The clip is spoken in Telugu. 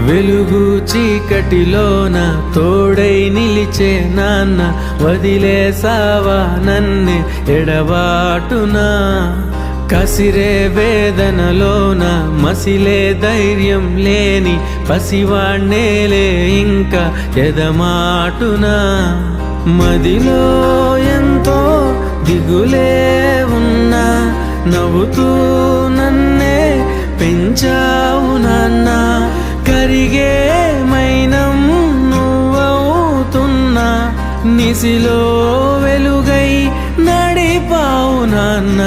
వెలుగు చీకటిలోన తోడై నిలిచే నాన్న, వదిలేసావా నన్నే ఎడబాటునా. కసిరే వేదనలోన మసిలే ధైర్యం లేని పసివాణ్ణేలే ఇంకా ఎదమాటునా. మదిలో ఎంతో దిగులే ఉన్నా, నవ్వుతూ నన్నే పెంచావు నాన్న. కరిగే మైనం నువ్వవుతున్నా, నిసిలో వెలుగై నడిపావు నాన్న.